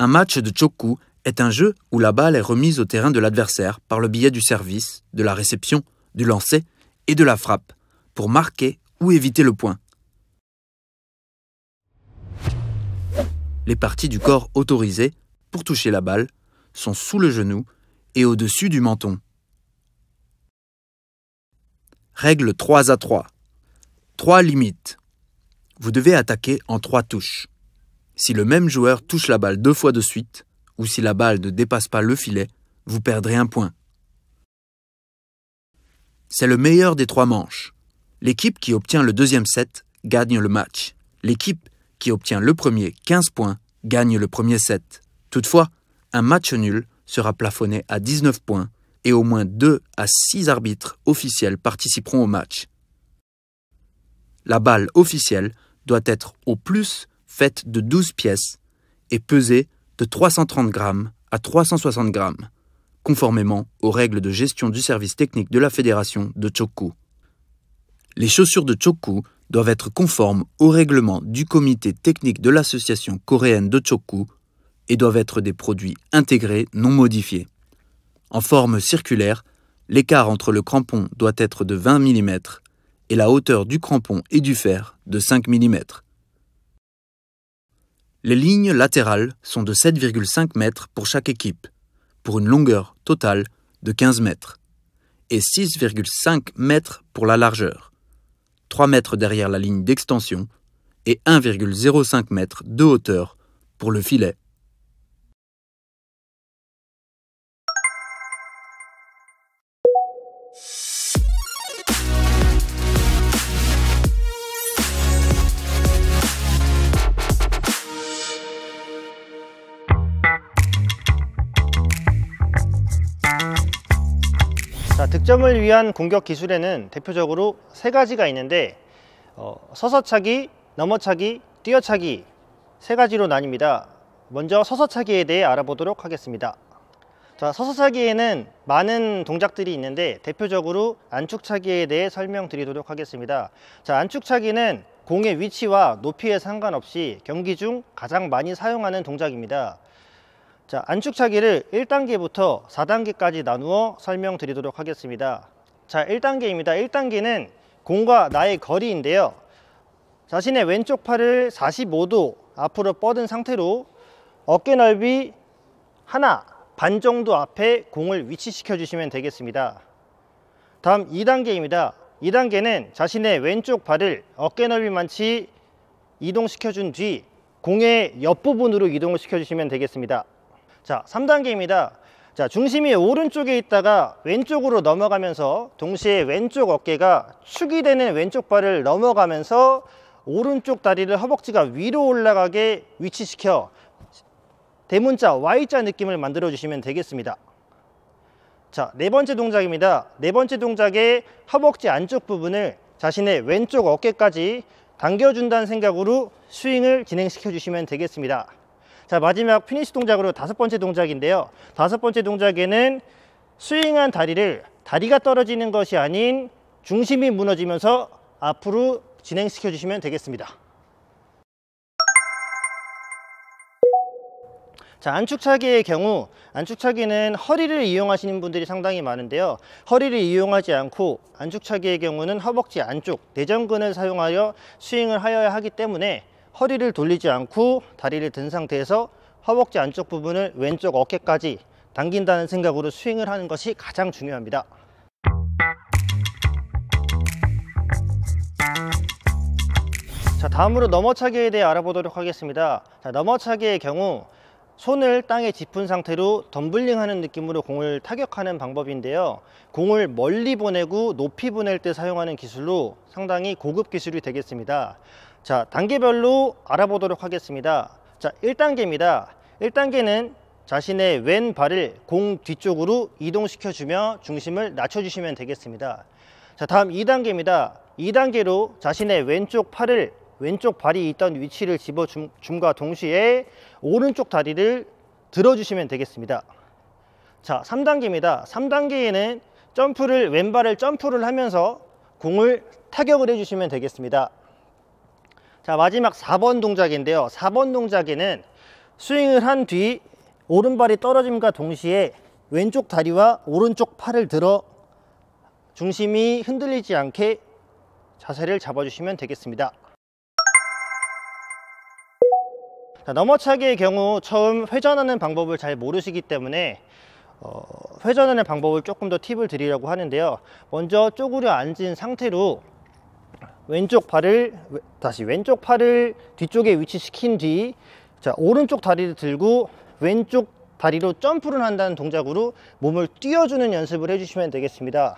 Un match de chokku est un jeu où la balle est remise au terrain de l'adversaire par le biais du service, de la réception, du lancer et de la frappe, pour marquer ou éviter le point. Les parties du corps autorisées, pour toucher la balle, sont sous le genou et au-dessus du menton. Règle 3 à 3. 3 limites. Vous devez attaquer en 3 touches. Si le même joueur touche la balle 2 fois de suite, ou si la balle ne dépasse pas le filet, vous perdrez un point. C'est le meilleur des 3 manches. L'équipe qui obtient le deuxième set gagne le match. L'équipe qui obtient le premier 15 points gagne le premier set. Toutefois, un match nul sera plafonné à 19 points et au moins 2 à 6 arbitres officiels participeront au match. La balle officielle doit être au plus faite de 12 pièces et peser de 330 grammes à 360 grammes, conformément aux règles de gestion du service technique de la fédération de chokku. Les chaussures de chokku doivent être conformes au règlement du comité technique de l'association coréenne de chokku et doivent être des produits intégrés non modifiés. En forme circulaire, l'écart entre le crampon doit être de 20 mm et la hauteur du crampon et du fer de 5 mm. Les lignes latérales sont de 7,5 mètres pour chaque équipe, pour une longueur totale de 15 mètres, et 6,5 mètres pour la largeur, 3 mètres derrière la ligne d'extension et 1,05 mètre de hauteur pour le filet. 자, 득점을 위한 공격 기술에는 대표적으로 3가지가 있는데 서서차기, 넘어차기, 뛰어차기 3가지로 나뉩니다. 먼저 서서차기에 대해 알아보도록 하겠습니다. 자, 서서차기에는 많은 동작들이 있는데 대표적으로 안축차기에 대해 설명드리도록 하겠습니다. 자, 안축차기는 공의 위치와 높이에 상관없이 경기 중 가장 많이 사용하는 동작입니다. 자, 안축차기를 1단계부터 4단계까지 나누어 설명드리도록 하겠습니다. 자, 1단계입니다. 1단계는 공과 나의 거리인데요. 자신의 왼쪽 팔을 45도 앞으로 뻗은 상태로 어깨 넓이 하나 반 정도 앞에 공을 위치시켜 주시면 되겠습니다. 다음 2단계입니다. 2단계는 자신의 왼쪽 발을 어깨 넓이만치 이동시켜 준 뒤 공의 옆부분으로 이동을 시켜 주시면 되겠습니다. 자, 3단계입니다. 자, 중심이 오른쪽에 있다가 왼쪽으로 넘어가면서 동시에 왼쪽 어깨가 축이 되는 왼쪽 발을 넘어가면서 오른쪽 다리를 허벅지가 위로 올라가게 위치시켜 대문자 Y자 느낌을 만들어 주시면 되겠습니다. 자, 4번째 동작입니다. 4번째 동작의 허벅지 안쪽 부분을 자신의 왼쪽 어깨까지 당겨준다는 생각으로 스윙을 진행시켜 주시면 되겠습니다. 자, 마지막 피니시 동작으로 5번째 동작인데요. 5번째 동작에는 스윙한 다리가 떨어지는 것이 아닌 중심이 무너지면서 앞으로 진행시켜 주시면 되겠습니다. 자, 안축차기의 경우 안축차기는 허리를 이용하시는 분들이 상당히 많은데요. 허리를 이용하지 않고 안축차기의 경우는 허벅지 안쪽 내전근을 사용하여 스윙을 하여야 하기 때문에 허리를 돌리지 않고 다리를 든 상태에서 허벅지 안쪽 부분을 왼쪽 어깨까지 당긴다는 생각으로 스윙을 하는 것이 가장 중요합니다. 자, 다음으로 넘어차기에 대해 알아보도록 하겠습니다. 자, 넘어차기의 경우 손을 땅에 짚은 상태로 덤블링 하는 느낌으로 공을 타격하는 방법인데요. 공을 멀리 보내고 높이 보낼 때 사용하는 기술로 상당히 고급 기술이 되겠습니다. 자, 단계별로 알아보도록 하겠습니다. 자, 1단계입니다. 1단계는 자신의 왼발을 공 뒤쪽으로 이동시켜주며 중심을 낮춰주시면 되겠습니다. 자, 다음 2단계입니다. 2단계로 자신의 왼쪽 발이 있던 위치를 집어줌과 동시에 오른쪽 다리를 들어주시면 되겠습니다. 자, 3단계입니다. 3단계에는 왼발을 점프를 하면서 공을 타격을 해주시면 되겠습니다. 자, 마지막 4번 동작인데요. 4번 동작에는 스윙을 한 뒤 오른발이 떨어짐과 동시에 왼쪽 다리와 오른쪽 팔을 들어 중심이 흔들리지 않게 자세를 잡아주시면 되겠습니다. 자, 넘어차기의 경우 처음 회전하는 방법을 잘 모르시기 때문에 회전하는 방법을 조금 더 팁을 드리려고 하는데요. 먼저 쪼그려 앉은 상태로 왼쪽 팔을 뒤쪽에 위치시킨 뒤, 자, 오른쪽 다리를 들고 왼쪽 다리로 점프를 한다는 동작으로 몸을 띄워주는 연습을 해주시면 되겠습니다.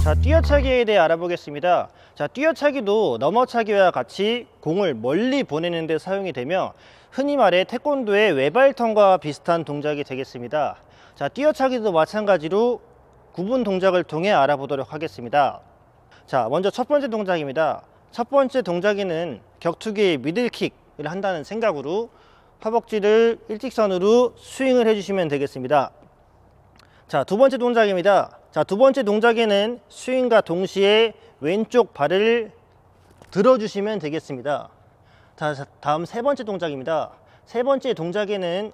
자, 뛰어차기에 대해 알아보겠습니다. 자, 뛰어차기도 넘어차기와 같이 공을 멀리 보내는 데 사용이 되며 흔히 말해 태권도의 외발턴과 비슷한 동작이 되겠습니다. 자, 뛰어차기도 마찬가지로 구분 동작을 통해 알아보도록 하겠습니다. 자, 먼저 첫 번째 동작입니다. 첫 번째 동작에는 격투기의 미들킥을 한다는 생각으로 허벅지를 일직선으로 스윙을 해주시면 되겠습니다. 자, 두 번째 동작입니다. 자, 두 번째 동작에는 스윙과 동시에 왼쪽 발을 들어주시면 되겠습니다. 자, 다음 세 번째 동작입니다. 세 번째 동작에는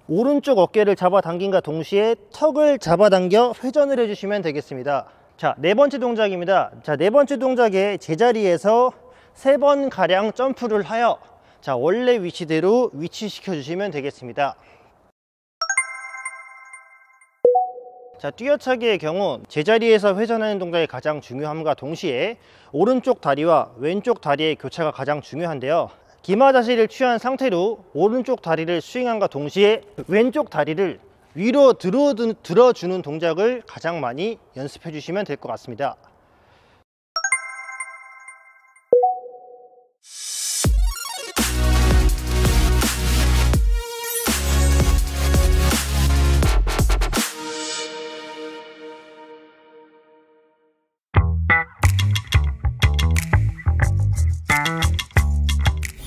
오른쪽 어깨를 잡아당김과 동시에 턱을 잡아당겨 회전을 해주시면 되겠습니다. 자, 네 번째 동작입니다. 자, 네 번째 동작에 제자리에서 3번가량 점프를 하여 자, 원래 위치대로 위치시켜 주시면 되겠습니다. 자, 뛰어차기의 경우 제자리에서 회전하는 동작이 가장 중요함과 동시에 오른쪽 다리와 왼쪽 다리의 교차가 가장 중요한데요. 기마 자세를 취한 상태로 오른쪽 다리를 스윙함과 동시에 왼쪽 다리를 위로 들어주는 동작을 가장 많이 연습해 주시면 될 것 같습니다.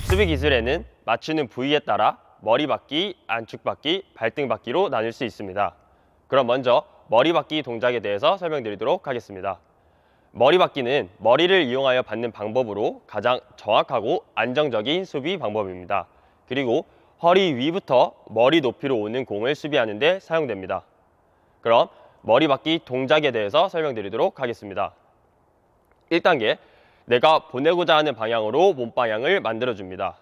수비 기술에는 맞추는 부위에 따라 머리박기, 안축박기, 발등박기로 나눌 수 있습니다. 그럼 먼저 머리박기 동작에 대해서 설명드리도록 하겠습니다. 머리박기는 머리를 이용하여 받는 방법으로 가장 정확하고 안정적인 수비 방법입니다. 그리고 허리 위부터 머리 높이로 오는 공을 수비하는 데 사용됩니다. 그럼 머리박기 동작에 대해서 설명드리도록 하겠습니다. 1단계, 내가 보내고자 하는 방향으로 몸방향을 만들어줍니다.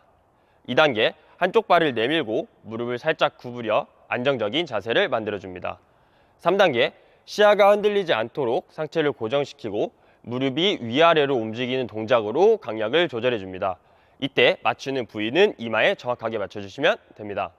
2단계, 한쪽 발을 내밀고 무릎을 살짝 구부려 안정적인 자세를 만들어줍니다. 3단계, 시야가 흔들리지 않도록 상체를 고정시키고 무릎이 위아래로 움직이는 동작으로 강약을 조절해줍니다. 이때 맞추는 부위는 이마에 정확하게 맞춰주시면 됩니다.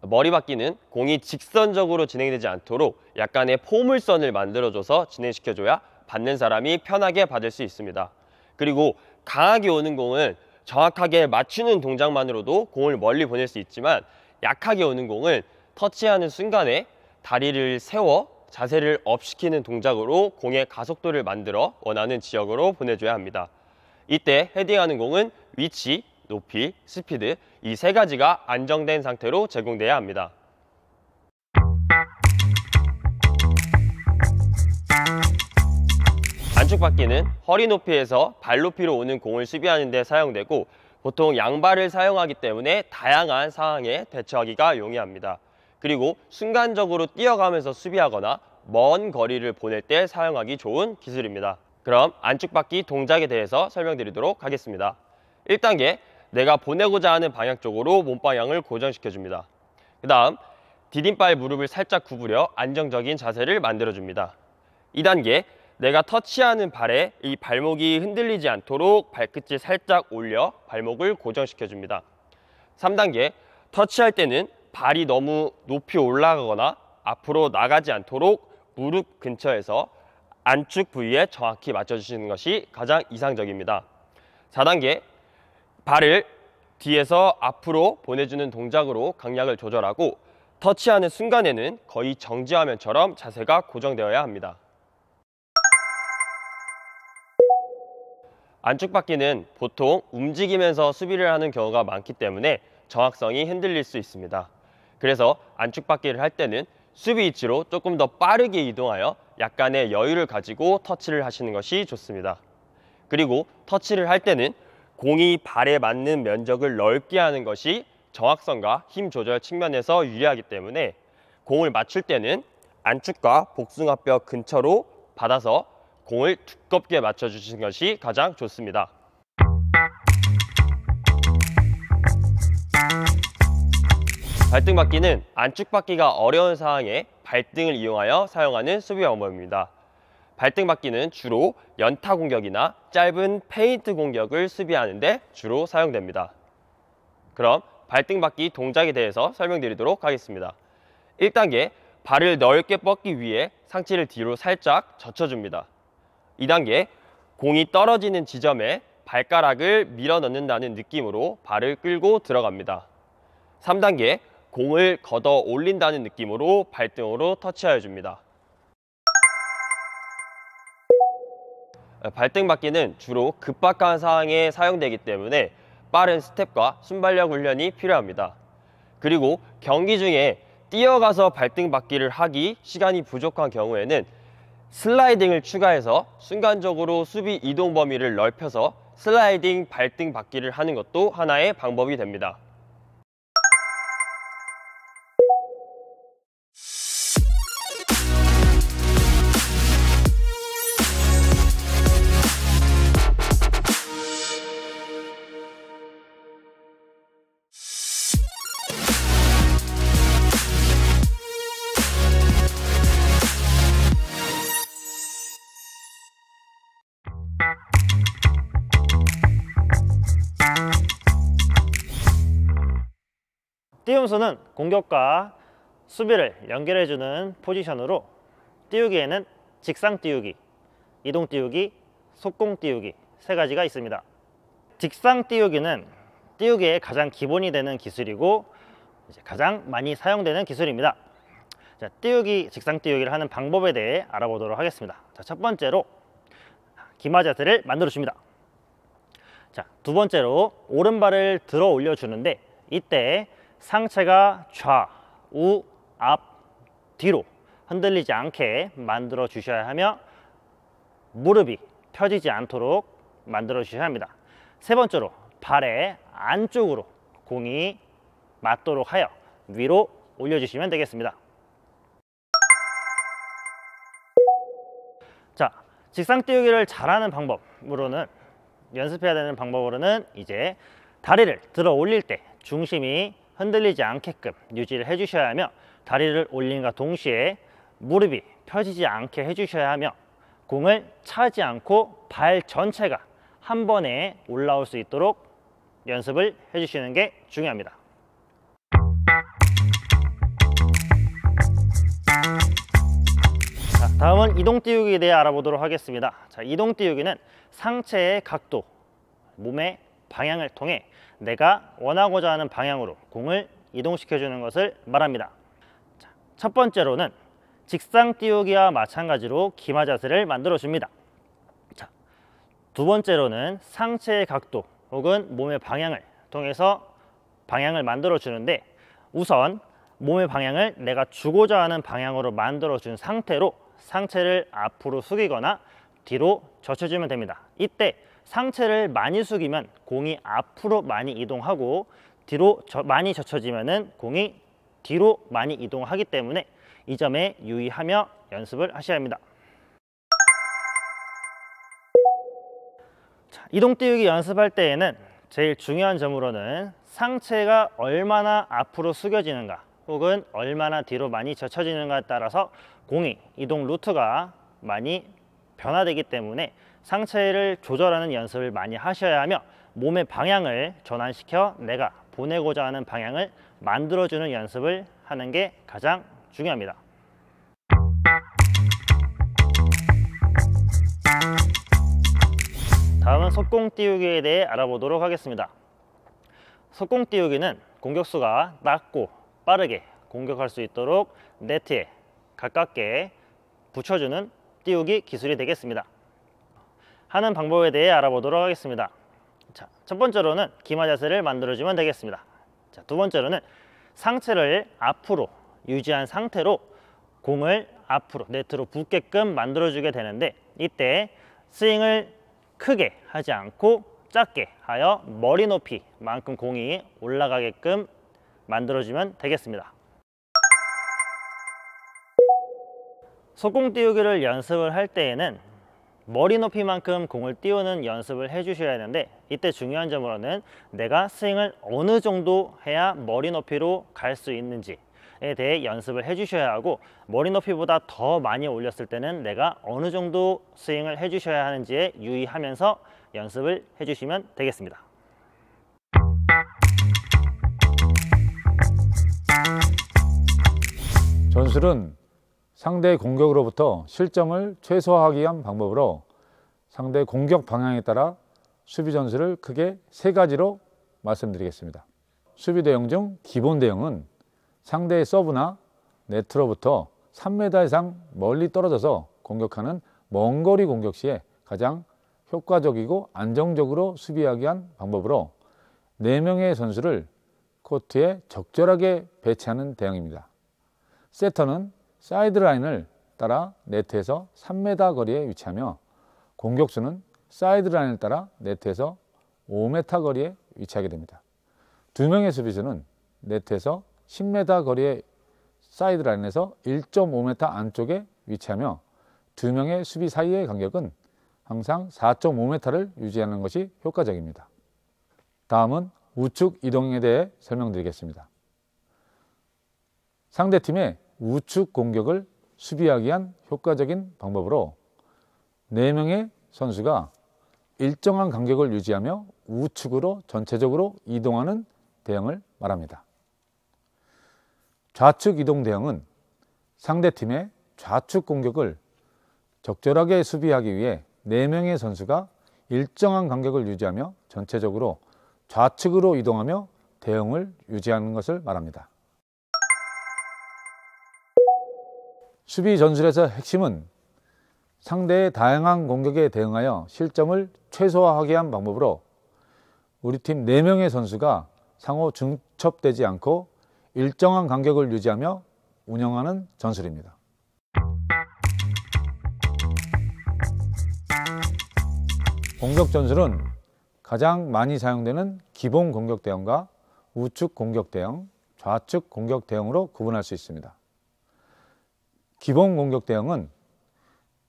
머리박기는 공이 직선적으로 진행되지 않도록 약간의 포물선을 만들어줘서 진행시켜줘야 받는 사람이 편하게 받을 수 있습니다. 그리고 강하게 오는 공은 정확하게 맞추는 동작만으로도 공을 멀리 보낼 수 있지만 약하게 오는 공은 터치하는 순간에 다리를 세워 자세를 업시키는 동작으로 공의 가속도를 만들어 원하는 지역으로 보내줘야 합니다. 이때 헤딩하는 공은 위치, 높이, 스피드 이 3가지가 안정된 상태로 제공돼야 합니다. 안축박기는 허리 높이에서 발 높이로 오는 공을 수비하는 데 사용되고 보통 양발을 사용하기 때문에 다양한 상황에 대처하기가 용이합니다. 그리고 순간적으로 뛰어가면서 수비하거나 먼 거리를 보낼 때 사용하기 좋은 기술입니다. 그럼 안축박기 동작에 대해서 설명드리도록 하겠습니다. 1단계, 내가 보내고자 하는 방향 쪽으로 몸방향을 고정시켜줍니다. 그 다음, 디딤발 무릎을 살짝 구부려 안정적인 자세를 만들어줍니다. 2단계, 내가 터치하는 발에 이 발목이 흔들리지 않도록 발끝을 살짝 올려 발목을 고정시켜줍니다. 3단계, 터치할 때는 발이 너무 높이 올라가거나 앞으로 나가지 않도록 무릎 근처에서 안축 부위에 정확히 맞춰주시는 것이 가장 이상적입니다. 4단계, 발을 뒤에서 앞으로 보내주는 동작으로 강약을 조절하고 터치하는 순간에는 거의 정지화면처럼 자세가 고정되어야 합니다. 안축박기는 보통 움직이면서 수비를 하는 경우가 많기 때문에 정확성이 흔들릴 수 있습니다. 그래서 안축박기를 할 때는 수비 위치로 조금 더 빠르게 이동하여 약간의 여유를 가지고 터치를 하시는 것이 좋습니다. 그리고 터치를 할 때는 공이 발에 맞는 면적을 넓게 하는 것이 정확성과 힘 조절 측면에서 유리하기 때문에 공을 맞출 때는 안축과 복숭아뼈 근처로 받아서 공을 두껍게 맞춰주시는 것이 가장 좋습니다. 발등받기는 안축받기가 어려운 상황에 발등을 이용하여 사용하는 수비 방법입니다. 발등받기는 주로 연타 공격이나 짧은 페인트 공격을 수비하는 데 주로 사용됩니다. 그럼 발등받기 동작에 대해서 설명드리도록 하겠습니다. 1단계, 발을 넓게 뻗기 위해 상체를 뒤로 살짝 젖혀줍니다. 2단계, 공이 떨어지는 지점에 발가락을 밀어 넣는다는 느낌으로 발을 끌고 들어갑니다. 3단계, 공을 걷어 올린다는 느낌으로 발등으로 터치하여 줍니다. 발등받기는 주로 급박한 상황에 사용되기 때문에 빠른 스텝과 순발력 훈련이 필요합니다. 그리고 경기 중에 뛰어가서 발등받기를 하기 시간이 부족한 경우에는 슬라이딩을 추가해서 순간적으로 수비 이동 범위를 넓혀서 슬라이딩 발등받기를 하는 것도 하나의 방법이 됩니다. 띄움수는 공격과 수비를 연결해주는 포지션으로 띄우기에는 직상 띄우기, 이동 띄우기, 속공 띄우기 세 가지가 있습니다. 직상 띄우기는 띄우기의 가장 기본이 되는 기술이고 가장 많이 사용되는 기술입니다. 자, 띄우기, 직상 띄우기를 하는 방법에 대해 알아보도록 하겠습니다. 자, 첫 번째로 기마 자세를 만들어 줍니다. 자, 두 번째로 오른발을 들어 올려 주는데 이때 상체가 좌, 우, 앞, 뒤로 흔들리지 않게 만들어 주셔야 하며 무릎이 펴지지 않도록 만들어 주셔야 합니다. 세 번째로 발의 안쪽으로 공이 맞도록 하여 위로 올려주시면 되겠습니다. 자, 직상 띄우기를 잘하는 방법으로는 연습해야 되는 방법으로는 이제 다리를 들어 올릴 때 중심이 흔들리지 않게끔 유지를 해주셔야 하며 다리를 올림과 동시에 무릎이 펴지지 않게 해주셔야 하며 공을 차지 않고 발 전체가 한 번에 올라올 수 있도록 연습을 해주시는 게 중요합니다. 자, 다음은 이동 띄우기에 대해 알아보도록 하겠습니다. 자, 이동 띄우기는 상체의 각도, 몸의 방향을 통해 내가 원하고자 하는 방향으로 공을 이동시켜 주는 것을 말합니다. 자, 첫 번째로는 직상 띄우기와 마찬가지로 기마 자세를 만들어 줍니다. 자, 두 번째로는 상체의 각도 혹은 몸의 방향을 통해서 방향을 만들어 주는데 우선 몸의 방향을 내가 주고자 하는 방향으로 만들어 준 상태로 상체를 앞으로 숙이거나 뒤로 젖혀주면 됩니다. 이때 상체를 많이 숙이면 공이 앞으로 많이 이동하고 뒤로 많이 젖혀지면 공이 뒤로 많이 이동하기 때문에 이 점에 유의하며 연습을 하셔야 합니다. 자, 이동 띄우기 연습할 때에는 제일 중요한 점으로는 상체가 얼마나 앞으로 숙여지는가 혹은 얼마나 뒤로 많이 젖혀지는가에 따라서 공이 이동 루트가 많이 변화되기 때문에 상체를 조절하는 연습을 많이 하셔야 하며 몸의 방향을 전환시켜 내가 보내고자 하는 방향을 만들어주는 연습을 하는 게 가장 중요합니다. 다음은 속공 띄우기에 대해 알아보도록 하겠습니다. 속공 띄우기는 공격수가 낮고 빠르게 공격할 수 있도록 네트에 가깝게 붙여주는 띄우기 기술이 되겠습니다. 하는 방법에 대해 알아보도록 하겠습니다. 자, 첫 번째로는 기마 자세를 만들어주면 되겠습니다. 자, 두 번째로는 상체를 앞으로 유지한 상태로 공을 앞으로 네트로 붙게끔 만들어주게 되는데, 이때 스윙을 크게 하지 않고 작게 하여 머리 높이만큼 공이 올라가게끔 만들어주면 되겠습니다. 속공 띄우기를 연습을 할 때에는 머리 높이만큼 공을 띄우는 연습을 해주셔야 하는데, 이때 중요한 점으로는 내가 스윙을 어느 정도 해야 머리 높이로 갈 수 있는지에 대해 연습을 해주셔야 하고, 머리 높이보다 더 많이 올렸을 때는 내가 어느 정도 스윙을 해주셔야 하는지에 유의하면서 연습을 해주시면 되겠습니다. 전술은 상대의 공격으로부터 실점을 최소화하기 위한 방법으로 상대의 공격 방향에 따라 수비 전술을 크게 3가지로 말씀드리겠습니다. 수비 대응 중 기본 대응은 상대의 서브나 네트로부터 3m 이상 멀리 떨어져서 공격하는 먼 거리 공격 시에 가장 효과적이고 안정적으로 수비하기 위한 방법으로 4명의 선수를 코트에 적절하게 배치하는 대응입니다. 세터는 사이드라인을 따라 네트에서 3m 거리에 위치하며, 공격수는 사이드라인을 따라 네트에서 5m 거리에 위치하게 됩니다. 2명의 수비수는 네트에서 10m 거리의 사이드라인에서 1.5m 안쪽에 위치하며, 2명의 수비 사이의 간격은 항상 4.5m를 유지하는 것이 효과적입니다. 다음은 우측 이동에 대해 설명드리겠습니다. 상대팀의 우측 공격을 수비하기 위한 효과적인 방법으로 4명의 선수가 일정한 간격을 유지하며 우측으로 전체적으로 이동하는 대응을 말합니다. 좌측 이동 대응은 상대팀의 좌측 공격을 적절하게 수비하기 위해 4명의 선수가 일정한 간격을 유지하며 전체적으로 좌측으로 이동하며 대응을 유지하는 것을 말합니다. 수비 전술에서 핵심은 상대의 다양한 공격에 대응하여 실점을 최소화하게 한 방법으로 우리 팀 4명의 선수가 상호 중첩되지 않고 일정한 간격을 유지하며 운영하는 전술입니다. 공격 전술은 가장 많이 사용되는 기본 공격 대응과 우측 공격 대응, 좌측 공격 대응으로 구분할 수 있습니다. 기본 공격 대응은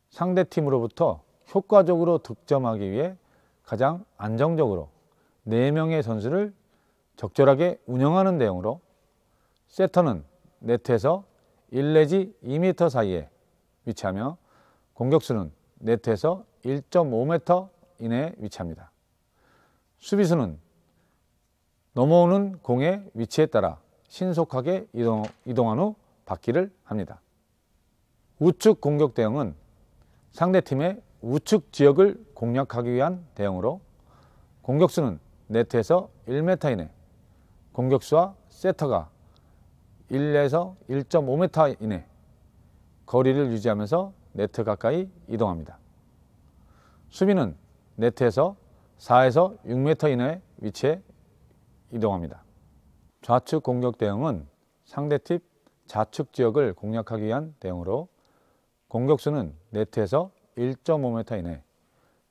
상대팀으로부터 효과적으로 득점하기 위해 가장 안정적으로 4명의 선수를 적절하게 운영하는 대응으로, 세터는 네트에서 1 내지 2m 사이에 위치하며 공격수는 네트에서 1.5m 이내에 위치합니다. 수비수는 넘어오는 공의 위치에 따라 신속하게 이동한 후 받기를 합니다. 우측 공격 대응은 상대팀의 우측 지역을 공략하기 위한 대응으로, 공격수는 네트에서 1m 이내, 공격수와 세터가 1에서 1.5m 이내 거리를 유지하면서 네트 가까이 이동합니다. 수비는 네트에서 4에서 6m 이내 위치에 이동합니다. 좌측 공격 대응은 상대팀 좌측 지역을 공략하기 위한 대응으로, 공격수는 네트에서 1.5m 이내,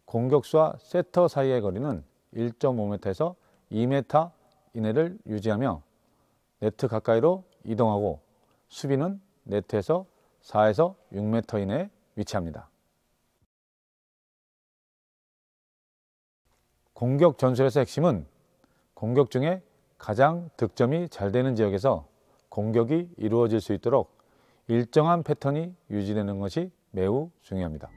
공격수와 세터 사이의 거리는 1.5m에서 2m 이내를 유지하며 네트 가까이로 이동하고, 수비는 네트에서 4에서 6m 이내에 위치합니다. 공격 전술에서 핵심은 공격 중에 가장 득점이 잘 되는 지역에서 공격이 이루어질 수 있도록 일정한 패턴이 유지되는 것이 매우 중요합니다.